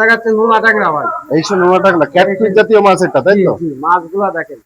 দেখাচ্ছেন নোনা ট্যাংরা ভাই। এই সব নোনা ট্যাংরা ক্যাটফিশ জাতীয় মাছ এটা, তাই তো? জি মাছগুলা দেখেন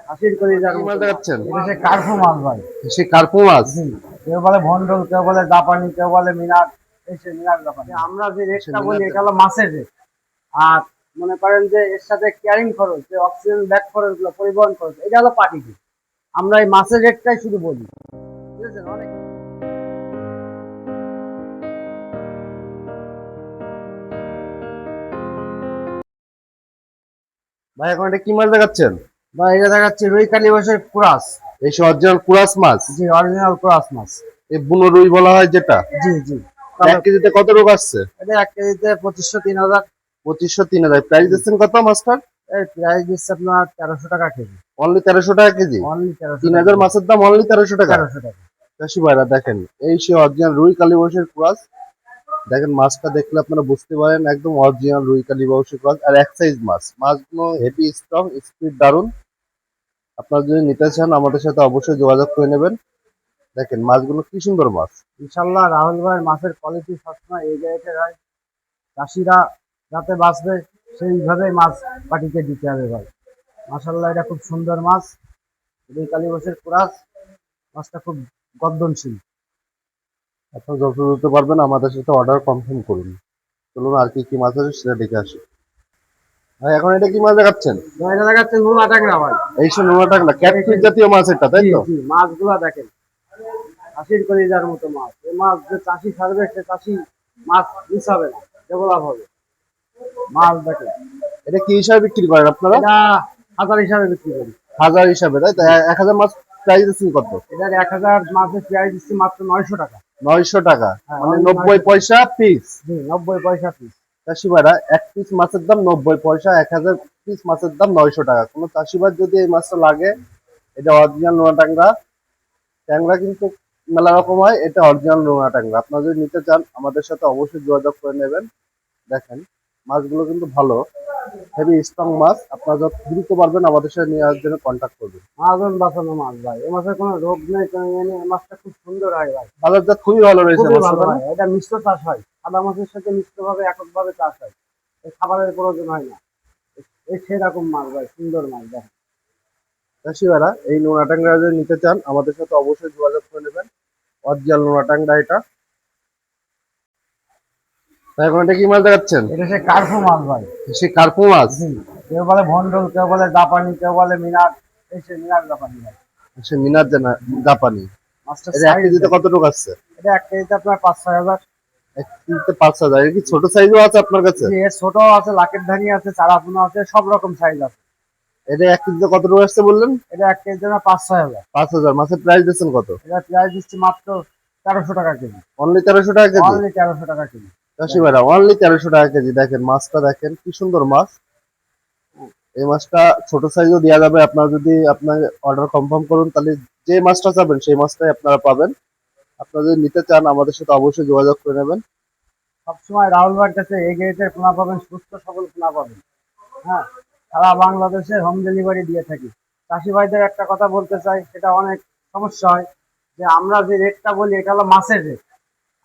হাসির করে কি মাছ দেখাচ্ছেন? এটা সে কার্পু মাছ ভাই। সে কার্পু মাছ। জি কেউ বলে ভন্ডল, কেউ বলে জাপানি, কেউ বলে মিনার। এই সে মিনার জাপানি। আমরা যে রেটটা বলি এটা হলো মাছের রেট। আর মনে করেন যে এর সাথে ক্যারিং খরচ, যে অক্সিজেন ব্যাগ খরচ গুলো, পরিবহন খরচ, এটা হলো পার্টি ফি। আমরা এই মাছের রেটটাই শুধু বলি, ঠিক আছে? অনেক ভাই এখন এটা কি মাছ দেখাচ্ছেন? বা এটা দেখাচ্ছে রুই কালীবাসের কুরাস। এই সব অরিজিনাল কুরাস মাছ। জি অরিজিনাল কুরাস মাছ। এই বুনো রুই বলা হয় যেটা। জি জি 1 কেজিতে কত রোগ আসছে? এটা 1 কেজিতে 2500-3000। 2500-3000। প্রাইস দিচ্ছেন কত মাছটার? এই প্রাইস দিচ্ছে আপনার 1300 টাকা কেজি। অনলি 1300 টাকা কেজি। অনলি 1300 3000 মাছের দাম অনলি 1300 টাকা। 1300 টাকা। চাষি ভাইরা দেখেন, এই সে অরিজিনাল রুই কালীবাউসের কুরাস। দেখেন মাছটা দেখলে আপনারা বুঝতে পারেন একদম অরিজিনাল রুই কালীবাউসের কুরাস। আর এক সাইজ মাছ, মাছগুলো হেভি স্ট্রং, স্পিড দারুন। আপনারা যদি নিতে চান আমাদের সাথে অবশ্যই যোগাযোগ করে নেবেন। দেখেন মাছগুলো কি সুন্দর মাছ। ইনশাল্লাহ রাহুল ভাইয়ের মাছের কোয়ালিটি সবসময় এই জায়গাতে হয়। চাষিরা যাতে বাঁচবে সেইভাবে মাছ পাটিকে দিতে হবে ভাই। মাশাল্লাহ এটা খুব সুন্দর মাছ, রুই কালীবাউসের কুরাস। মাছটা খুব গর্দনশীল। আপনারা যত দ্রুত পারবেন আমাদের সাথে অর্ডার কনফার্ম করুন। চলুন আর কি কি মাছ আছে সেটা দেখে আসি। ভাই এখন এটা কি মাছ দেখাচ্ছেন? এটা দেখাচ্ছেন নোনা ট্যাংরা ভাই। এই সব নোনা ট্যাংরা ক্যাটফিশ জাতীয় মাছ এটা, তাই তো? জি মাছগুলা দেখেন হাসির করে যার মতো মাছ। এই মাছ যে চাষি ছাড়বে সে চাষি মাছ মিস হবে না, ডেভেলপ হবে। মাছ দেখেন এটা কি হিসাবে বিক্রি করেন আপনারা? এটা হাজার হিসাবে বিক্রি করি। হাজার হিসাবে, তাই তো? 1000 মাছ প্রাইস দিচ্ছেন কত? এটার 1000 মাছের প্রাইস দিচ্ছি মাত্র 900 টাকা। 900 টাকা, হ্যাঁ, মানে only 90 900 পয়সা পিস। জি 90 পয়সা পিস। চাষি ভাইরা এক পিস মাছের দাম 90 পয়সা, 1000 পিস মাছের দাম 900 টাকা। কোনো চাষি ভাই যদি এই মাছটা লাগে, এটা অরিজিনাল নোনা ট্যাংরা। ট্যাংরা কিন্তু মেলা রকম হয়, এটা অরিজিনাল নোনা ট্যাংরা। আপনারা যদি নিতে চান আমাদের সাথে অবশ্যই যোগাযোগ করে নেবেন। দেখেন মাছগুলো কিন্তু ভালো, হেভি স্ট্রং মাছ। আপনারা যত দ্রুত পারবেন আমাদের সাথে নিয়ে আসার জন্য কন্ট্যাক্ট করবেন। মহাজন বাঁচানো মাছ ভাই। এই মাছের কোনো রোগ নেই, কোনো ইয়ে নেই। এই মাছটা খুব সুন্দর হয় ভাই, বাজারজাত খুবই ভালো রয়েছে খুবই ভালো মাছটা, হয়। এটা মিশ্র চাষ হয়, সাদা মাছের সাথে মিশ্রভাবে এককভাবে চাষ হয়। এই খাবারের প্রয়োজন হয় না। এই সেরকম মাছ ভাই, সুন্দর মাছ দেখেন। চাষি ভাইরা এই নোনা ট্যাংরা যদি নিতে চান আমাদের সাথে অবশ্যই যোগাযোগ করে নেবেন। অরিজিনাল নোনা ট্যাংরা এটা। তাই এখন এটা কি মাছ দেখাচ্ছেন? এটা সে কার্পু মাছ ভাই। সে কার্পু মাছ। জি কেউ বলে ভন্ডল, কেউ বলে জাপানি, কেউ বলে মিনার। এই সে মিনার জাপানি ভাই। সে মিনার জাপানি। মাছটার এটা এক সাইজ কেজিতে কত টাকা আছে? এটা 1 কেজিতে আপনার 5-6 হাজার। 1 কেজিতে 5,000। এটা কি ছোট সাইজও আছে আপনার কাছে? জি এর ছোট আছে, লাকের ধানি আছে, চারাপোনা আছে, সব রকম সাইজ আছে। এটা 1 কেজিতে কত টাকা আসছে বললেন? এটা 1 কেজিতে 5-6 হাজার। 5,000। মাছের প্রাইস দিচ্ছেন কত? এটা প্রাইস দিচ্ছি মাত্র 1300 টাকা কেজি। অনলি 1300 টাকা কেজি। অনলি 1300 টাকা কেজি। চাষি ভাইরা অনলি 1300 টাকা কেজি। দেখেন মাছটা দেখেন কি সুন্দর মাছ। এই মাছটা ছোট সাইজও দেওয়া যাবে। আপনারা যদি আপনার অর্ডার কনফার্ম করুন তাহলে যে মাছটা চাবেন সেই মাছটাই আপনারা পাবেন। আপনারা যদি নিতে চান আমাদের সাথে অবশ্যই যোগাযোগ করে নেবেন। সবসময় রাহুল ভাইয়ের কাছে এই গ্রেডের পোনা পাবেন, সুস্থ সবল পোনা পাবেন। হ্যাঁ, সারা বাংলাদেশে হোম ডেলিভারি দিয়ে থাকি। চাষি ভাইদের একটা কথা বলতে চাই, সেটা অনেক সমস্যা হয়, যে আমরা যে রেটটা বলি এটা হলো মাছের রেট।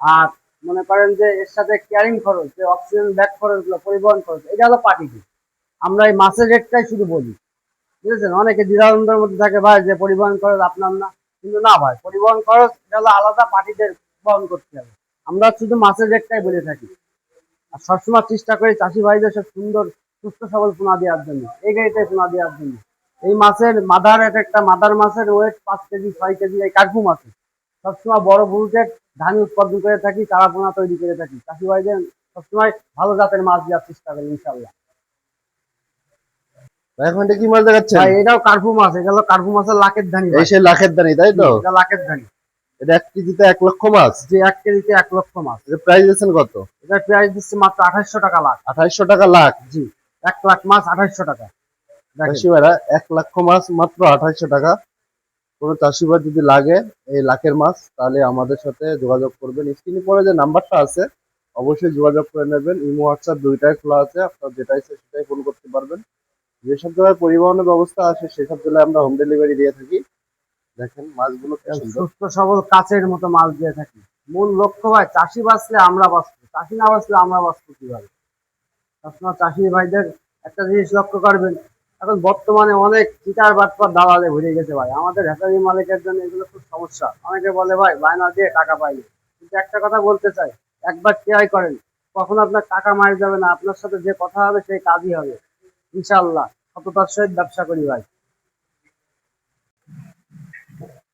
আর মনে করেন যে এর সাথে ক্যারিং খরচ, যে অক্সিজেন ব্যাগ খরচগুলো, পরিবহন খরচ, এটা হলো পার্টি ফি। আমরা এই মাছের রেটটাই শুধু বলি, বুঝেছেন? অনেকে দ্বিধাদ্বন্দ্বের মধ্যে থাকে ভাই যে পরিবহন খরচ আপনার না, কিন্তু না ভাই, পরিবহন খরচ এটা হলো আলাদা, পার্টিদের বহন করতে হবে। আমরা শুধু মাছের রেটটাই বলে থাকি। আর সবসময় চেষ্টা করি চাষি ভাইদের সব সুন্দর সুস্থ সবল পোনা দেওয়ার জন্য, এই গাড়িতে পোনা দেওয়ার জন্য। এই মাছের মাদার, একটা মাদার মাছের ওয়েট 5 কেজি 6 কেজি। এই কার্পু মাছের সবসময় বড় বুরুটের ধান উৎপাদন করে থাকি, চারা পোনা তৈরি করে থাকি। চাষি ভাইদের সবসময় ভালো জাতের মাছ দেওয়ার চেষ্টা করি ইনশাল্লাহ। ভাই এখন এটা কি মাছ দেখাচ্ছেন? ভাই এটাও কার্পু মাছ। এটা হলো কার্পু মাছের লাকের ধানি এই ভাই। সেই লাখের দানি, তাই তো? এটা লাকের ধানি। এটা 1 কেজিতে 1 লক্ষ মাছ। যে 1 কেজিতে 1 লক্ষ মাছ। এটা প্রাইস দিচ্ছেন কত? এটার প্রাইস দিচ্ছে মাত্র 2800 টাকা লাখ। 2800 টাকা লাখ। জি 1 লাখ মাছ 2800 টাকা। দেখেন চাষি ভাইরা 1 লক্ষ মাছ মাত্র 2800 টাকা। কোনো চাষি ভাই যদি লাগে এই লাখের মাছ তাহলে আমাদের সাথে যোগাযোগ করবেন। স্ক্রিনে পরে যে নাম্বারটা আছে অবশ্যই যোগাযোগ করে নেবেন। ইমো হোয়াটসঅ্যাপ দুইটাই খোলা আছে, আপনার যেটা ইচ্ছে সেটাই ফোন করতে পারবেন। যেসব জায়গায় পরিবহনের ব্যবস্থা আছে সেসব জায়গায় আমরা হোম ডেলিভারি দিয়ে থাকি। দেখেন মাছগুলো কি সুন্দর। সুস্থ সবল কাচের মতো মাছ দিয়ে থাকি। মূল লক্ষ্য ভাই চাষি বাঁচলে আমরা বাঁচবো, চাষি না বাঁচলে আমরা বাঁচবো কিভাবে? সবসময় চাষি ভাইদের একটা জিনিস লক্ষ্য করবেন, এখন বর্তমানে অনেক চিটার বাটপার দালালে ভরে গেছে ভাই। আমাদের হ্যাচারি মালিকের জন্য এগুলো খুব সমস্যা। অনেকে বলে ভাই বায়না দিয়ে টাকা পাইনি, কিন্তু একটা কথা বলতে চাই, একবার ট্রাই করেন, কখন আপনার টাকা মার যাবে না, আপনার সাথে যে কথা হবে সেই কাজই হবে ইনশাআল্লাহ। সততার সহিত ব্যবসা করি ভাই।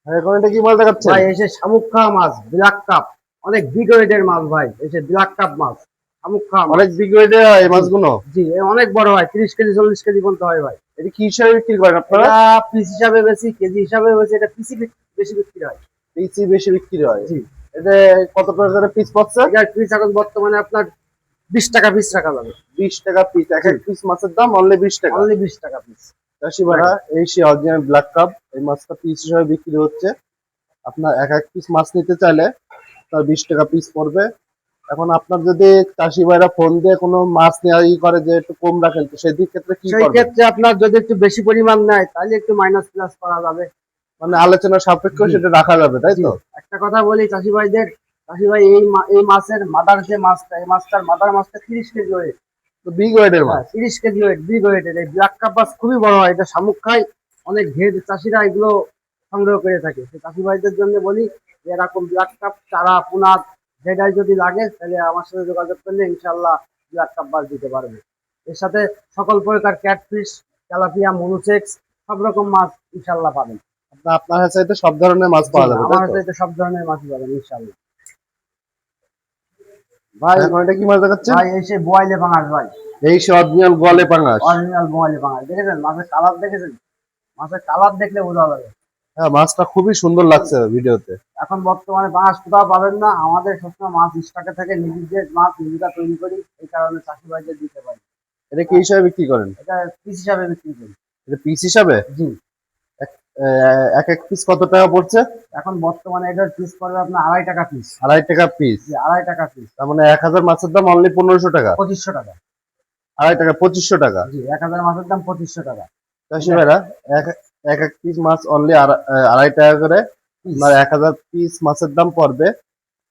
এখন এটা কি মাছ দেখাচ্ছেন? ভাই এসে শামুক খাওয়া মাছ, ব্ল্যাক কাপ, অনেক বিগ ওয়েটের মাছ ভাই। এসে ব্ল্যাক কাপ মাছ, শামুক খাওয়া মাছ। অনেক বিগ ওয়েটের হয় এই মাছগুলো। জি, এ অনেক বড় হয়, 30 কেজি 40 কেজি পর্যন্ত হয় ভাই। এটা কি হিসাবে বিক্রি করেন আপনারা? এটা পিস হিসাবে বেশি, কেজি হিসাবে বেশি, এটা পিসি বেশি বিক্রি হয়। পিসি বেশি বিক্রি হয়। জি, এটা কত টাকা করে পিস পড়ছে? এটার পিস এখন বর্তমানে আপনার 20 টাকা পিস রাখা যাবে। 20 টাকা পিস। এক এক পিস মাছের দাম অনলি 20 টাকা। অনলি 20 টাকা পিস। চাষি ভাড়া এই সে অরিজিনাল ব্ল্যাক কাপ, এই মাছটা পিস হিসাবে বিক্রি হচ্ছে। আপনার এক এক পিস মাছ নিতে চাইলে তার 20 টাকা পিস পড়বে। এখন আপনার যদি চাষি ভাইরা ফোন দিয়ে কোনো মাছ নেওয়া করে যে একটু কম রাখেন, তো সেই ক্ষেত্রে কি সেই করবেন? ক্ষেত্রে আপনার যদি একটু বেশি পরিমাণ নেয় তাহলে একটু মাইনাস প্লাস করা যাবে। মানে আলোচনা সাপেক্ষে জি। সেটা রাখা যাবে, তাই জি, তো? একটা কথা বলি চাষি ভাইদের, চাষি ভাই এই মাছের মাদার যে মাছটা, এই মাছটার মাদার মাছটা 30 কেজি ওয়েট। তো বিগ ওয়েটের হ্যাঁ, মাছ। 30 কেজি ওয়েট, বিগ ওয়েটের। এই ব্ল্যাক কাপ মাছ খুবই বড় হয়, এটা শামুক খায়। অনেক ঘের চাষিরা এগুলো সংগ্রহ করে থাকে। সেই চাষি ভাইদের জন্য বলি যে এরকম ব্ল্যাক কাপ চারা পোনার যেটাই যদি লাগে তাহলে আমার সাথে যোগাযোগ করলে ইনশাল্লাহ ব্ল্যাক কাপ মাছ দিতে পারবে। এর সাথে সকল প্রকার ক্যাটফিশ, তেলাপিয়া, মনুসেক্স সব রকম মাছ ইনশাল্লাহ পাবেন। আপনার কাছে সব ধরনের মাছ জি, পাওয়া যাবে, আমার তাই তো? কাছে সব ধরনের মাছই পাবেন ইনশাল্লাহ। ভাই এখন এটা কি মাছ দেখাচ্ছেন? ভাই এসে বোয়াইলে পাঙাশ ভাই, এই সে অরিজিনাল গলে পাঙাশ। অরিজিনাল বোয়াইলে পাঙাশ। দেখেছেন মাছের কালার, দেখেছেন? মাছের কালার দেখলে বোঝা যাবে। হ্যাঁ, মাছটা খুবই সুন্দর লাগছে ভিডিওতে। এখন বর্তমানে পাঙাশ কোথাও পাবেন না। আমাদের সবসময় মাছ স্টকে থেকে নিজেদের মাছ নিজেরা তৈরি করি, এই কারণে চাষি ভাইদের দিতে পারি। এটা কি হিসাবে বিক্রি করেন? এটা পিস হিসাবে বিক্রি করি। এটা পিস হিসাবে? জি, এক এক পিস কত টাকা পড়ছে? এখন বর্তমানে এটার পিস পড়বে আপনার 2.5 টাকা পিস। 2.5 টাকা পিস। জি, 2.5 টাকা পিস। তার মানে 1000 মাছের দাম অনলি 1500 টাকা। 2500 টাকা। 2.5 টাকা 2500 টাকা। জি, 1000 মাছের দাম 2500 টাকা চাষি ভাইরা এক এক এক পিস মাছ অনলি 2.5 টাকা করে। পিস। আপনার 1000 পিস মাছের দাম পড়বে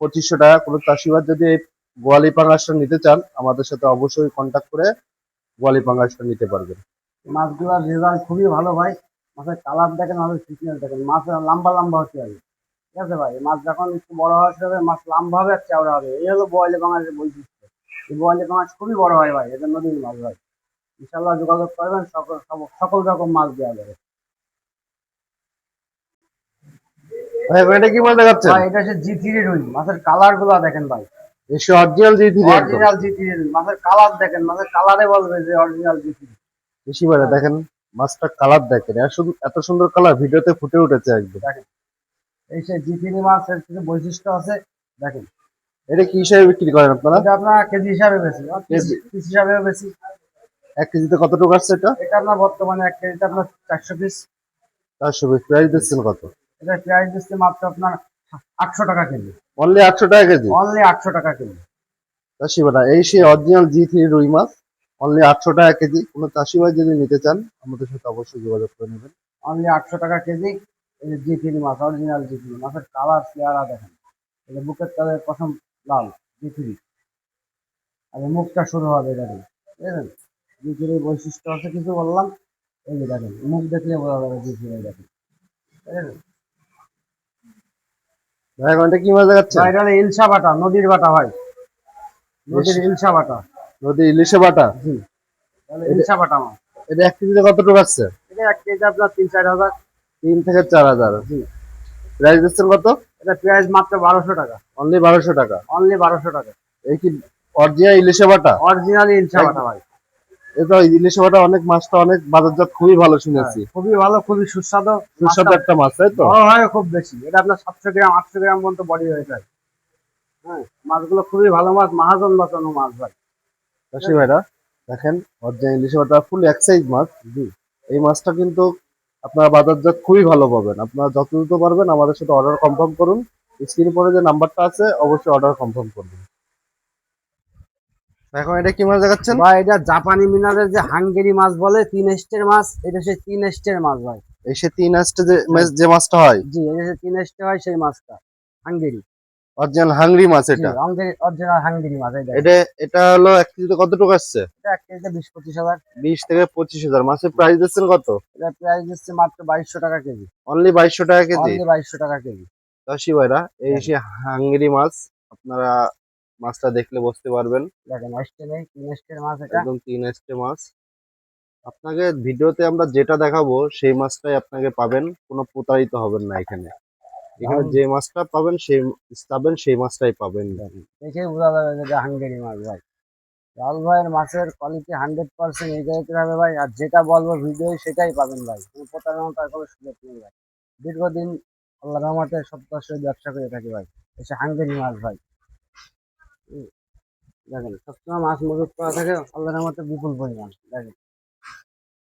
2500 টাকা। কোনো চাষি ভাই যদি এই গোয়ালি পাঙ্গাসটা নিতে চান, আমাদের সাথে অবশ্যই কন্ট্যাক্ট করে গোয়ালি পাঙ্গাসটা নিতে পারবেন। মাছগুলোর রেজাল্ট খুবই ভালো ভাই। মাছের কালার দেখেন, মাছের ফিটনেস দেখেন, মাছ লম্বা লম্বা হতে হবে। ঠিক আছে ভাই, মাছ যখন একটু বড় হতে হবে, মাছ লম্বা হবে আর চওড়া হবে। এই হলো বোয়ালি পাঙাশের বৈশিষ্ট্য। এই বোয়ালি পাঙাশ খুবই বড় হয় ভাই, এটা নদীর মাছ ভাই। ইনশাল্লাহ যোগাযোগ করবেন, সকল রকম মাছ দেওয়া যাবে। ভাই এটা কি মাছ দেখাচ্ছেন? ভাই এটা হচ্ছে জি3 রুই। মাছের কালার গুলা দেখেন ভাই, এসে অরিজিনাল জিথি একদম। অরিজিনাল জি3 রুই। মাছের কালার দেখেন, মাছের কালারে বলবে যে অরিজিনাল জি3। বেশি ভাইরা দেখেন মাছটার কালার দেখেন, এত সুন্দর কালার ভিডিওতে ফুটে উঠেছে একদম। দেখেন এই সেই জি3 মাছের কিছু বৈশিষ্ট্য আছে দেখেন। এটা কি হিসাবে বিক্রি করেন আপনারা? এটা আপনার কেজি হিসাবে বেশি, কেজি। পিস হিসাবেও বেশি। 1 কেজিতে কতটুকু আসছে এটা? এটা আপনার বর্তমানে 1 কেজিতে আপনার 400 পিস। 400 পিস। প্রাইস দিচ্ছেন কত? এটা প্রাইস দিচ্ছে মাত্র আপনার 800 টাকা কেজি। অনলি 800 টাকা কেজি। অনলি 800 টাকা কেজি। চাষি ভাই এই সেই অরিজিনাল জি3 রুই মাছ অনলি 800 টাকা কেজি। কোনো চাষি ভাই যদি নিতে চান আমাদের সাথে অবশ্যই যোগাযোগ করে নেবেন। অনলি 800 টাকা কেজি। এই জি3 মাছ, অরিজিনাল জি3 মাছের কালার চেহারা দেখেন। এটা বুকের তলে প্রথম লাল জি3, আর এই মুখটা শুরু হবে দেখেন। বুঝলেন? জি3 বৈশিষ্ট্য আছে কিছু বললাম, এই যে দেখেন মুখ দেখলে বোঝা যাবে জি3 দেখেন। বুঝলেন? ভাই এটা কি মাছ দেখাচ্ছে? ভাই এটা হলো ইলশা বাটা, নদীর বাটা ভাই, নদীর ইলশা বাটা। নদী ইলিশে বাটা। জি, তাহলে ইলশা বাটা মাছ। এটা 1 কেজিতে কতটুকু আসছে? এটা 1 কেজি আপনার 3-4 হাজার। 3 থেকে 4000। জি, প্রাইস দিচ্ছেন কত? এটা প্রাইস মাত্র 1200 টাকা। অনলি 1200 টাকা। অনলি 1200 টাকা। এই কি অরিজিনাল ইলিশে বাটা? অরিজিনাল ইলশা বাটা ভাই। এটা ইলিশে বাটা অনেক মাছটা অনেক বাজারজাত খুবই ভালো শুনেছি। হ্যাঁ, খুবই ভালো, খুবই সুস্বাদু। সুস্বাদু একটা মাছ, তাই তো? বড় হয় খুব বেশি, এটা আপনার 700 গ্রাম 800 গ্রাম পর্যন্ত বডি হয়ে যায়। হ্যাঁ, মাছগুলো খুবই ভালো মাছ, মহাজন বাঁচানো মাছ ভাই। চাষি ভাইরা দেখেন অরিজিনাল ইলিশে বাটা ফুল এক সাইজ মাছ। জি, এই মাছটা কিন্তু আপনারা বাজারজাত খুবই ভালো পাবেন। আপনারা যত দ্রুত পারবেন আমাদের সাথে অর্ডার কনফার্ম করুন। স্ক্রিনে পরে যে নাম্বারটা আছে অবশ্যই অর্ডার কনফার্ম করবেন। এখন এটা কি মাছ দেখাচ্ছেন? ভাই এটা জাপানি মিনারের যে হাঙ্গেরি মাছ বলে, 3 স্টের মাছ। এটা সেই 3 স্টের মাছ ভাই। এই সে 3 আসতে যে যে মাছটা হয়। জি, এটা সেই 3 স্টে হয় সেই মাছটা, হাঙ্গেরি। অরিজিনাল হাংরি মাছ জি এটা। অরিজিনাল হাঙ্গেরি মাছ। এই দেখেন, এটা এটা হলো 1 কেজিতে কত টাকা আসছে? এটা 1 কেজিতে 20-25 হাজার। 20 থেকে 25 হাজার। মাছের প্রাইস দিচ্ছেন কত? এটা প্রাইস দিচ্ছে মাত্র 2200 টাকা কেজি। অনলি 2200 টাকা কেজি। অনলি 2200 টাকা কেজি। চাষি ভাইরা, এই দেখেন সে হাঙ্গেরি মাছ। আপনারা মাছটা দেখলে বুঝতে পারবেন, দেখেন, আসছে নেই 3 মাছ এটা। একদম 3 মাছ। আপনাকে ভিডিওতে আমরা যেটা দেখাবো সেই মাছটাই আপনাকে পাবেন, কোনো প্রতারিত হবেন না এখানে। এখানে রাহুল, যে মাছটা পাবেন সেই মাছটাই পাবেন। দেখেন দেখেই বোঝা যাবে যে এটা হাঙ্গেরি মাছ ভাই। রাহুল ভাইয়ের মাছের কোয়ালিটি 100% এই জায়গাতে হবে ভাই। আর যেটা বলবো ভিডিও সেটাই পাবেন ভাই, কোনো প্রতারণার কোনো সুযোগ নেই ভাই। দীর্ঘদিন আল্লাহ রহমতে সত্যের সহিত ব্যবসা করে থাকি ভাই। এসে হাঙ্গেরি মাছ ভাই। দেখেন সবসময় মাছ মজুত করা থাকে আল্লাহ রহমতে বিপুল পরিমাণ। দেখেন